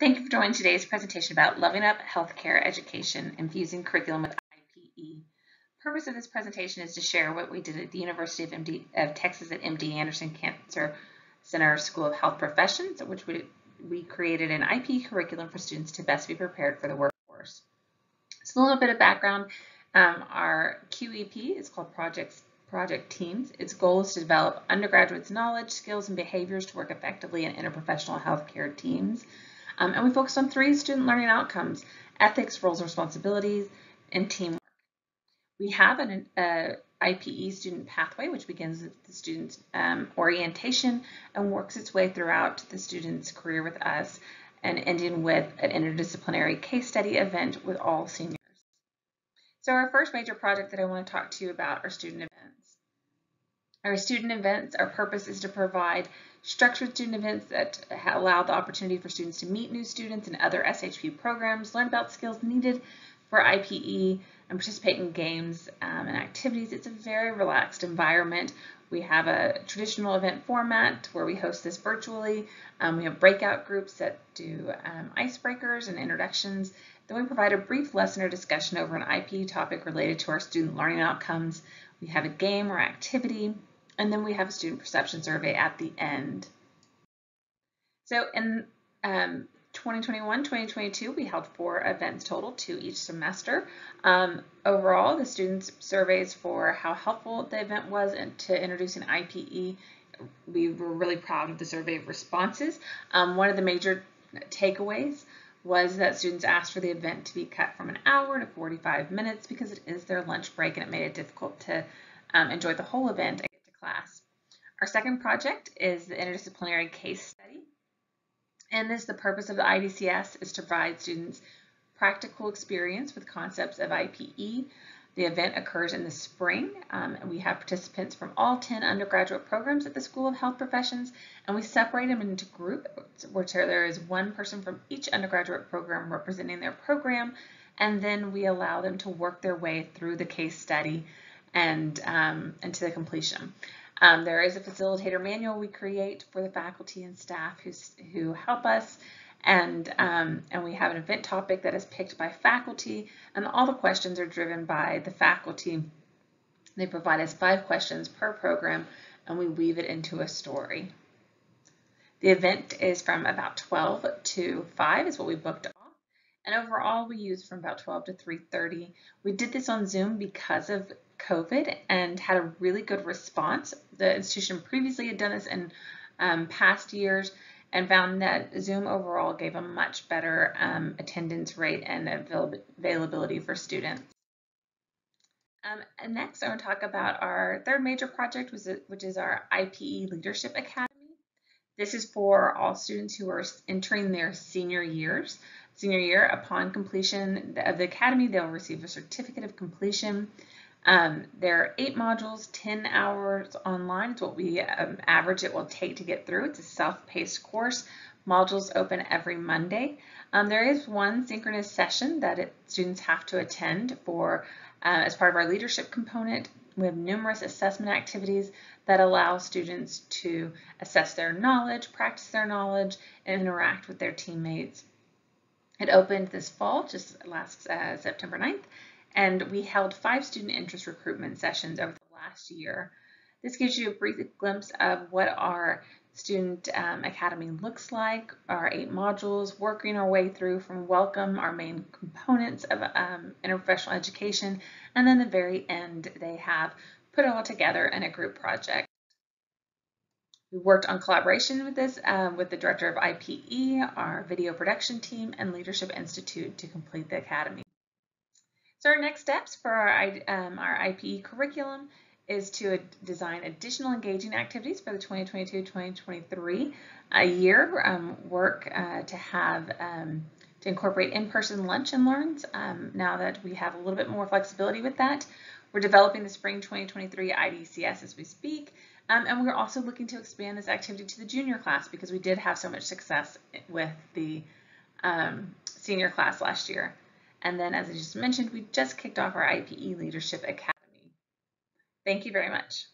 Thank you for joining today's presentation about Loving Up Healthcare Education, Infusing Curriculum with IPE. The purpose of this presentation is to share what we did at the University of Texas at MD Anderson Cancer Center School of Health Professions, which we created an IPE curriculum for students to best be prepared for the workforce. So a little bit of background. Our QEP is called Project Teams. Its goal is to develop undergraduates' knowledge, skills, and behaviors to work effectively in interprofessional healthcare teams. And we focused on 3 student learning outcomes: ethics, roles and responsibilities, and teamwork. We have an IPE student pathway, which begins with the student's orientation and works its way throughout the student's career with us, and ending with an interdisciplinary case study event with all seniors. So our first major project that I want to talk to you about are student events. Our student events, our purpose is to provide structured student events that allow the opportunity for students to meet new students and other SHP programs, learn about skills needed for IPE, and participate in games and activities. It's a very relaxed environment. We have a traditional event format where we host this virtually. We have breakout groups that do icebreakers and introductions. Then we provide a brief lesson or discussion over an IPE topic related to our student learning outcomes. We have a game or activity, and then we have a student perception survey at the end. So in 2021-2022, we held 4 events total, 2 each semester. Overall, the students' surveys for how helpful the event was to introducing IPE, we were really proud of the survey responses. One of the major takeaways was that students asked for the event to be cut from an hour to 45 minutes because it is their lunch break and it made it difficult to enjoy the whole event and get to class. Our second project is the interdisciplinary case study. And the purpose of the IDCS is to provide students practical experience with concepts of IPE. The event occurs in the spring, and we have participants from all 10 undergraduate programs at the School of Health Professions, and we separate them into groups where there is 1 person from each undergraduate program representing their program, and then we allow them to work their way through the case study and to the completion. There is a facilitator manual we create for the faculty and staff who help us, and we have an event topic that is picked by faculty, and all the questions are driven by the faculty. They provide us 5 questions per program, and we weave it into a story. The event is from about 12 to 5 is what we booked off, and overall we used from about 12 to 3:30. We did this on Zoom because of COVID and had a really good response. The institution previously had done this in past years and found that Zoom overall gave a much better attendance rate and availability for students. And next, I want to talk about our third major project, which is our IPE Leadership Academy. This is for all students who are entering their senior year. Upon completion of the academy, they'll receive a certificate of completion. There are 8 modules, 10 hours online. It's what we average it will take to get through. It's a self-paced course. Modules open every Monday. There is 1 synchronous session that students have to attend as part of our leadership component. We have numerous assessment activities that allow students to assess their knowledge, practice their knowledge, and interact with their teammates. It opened this fall, just last September 9th. And we held 5 student interest recruitment sessions over the last year. This gives you a brief glimpse of what our student academy looks like, our 8 modules, working our way through from welcome, our main components of interprofessional education, and then the very end they have put it all together in a group project. We worked on collaboration with this with the director of IPE, our video production team, and Leadership Institute to complete the academy. So our next steps for our IPE curriculum is to design additional engaging activities for the 2022-2023 year. Work to incorporate in-person lunch and learns now that we have a little bit more flexibility with that. We're developing the spring 2023 IDCS as we speak, and we're also looking to expand this activity to the junior class because we did have so much success with the senior class last year. And then, as I just mentioned, we just kicked off our IPE Leadership Academy. Thank you very much.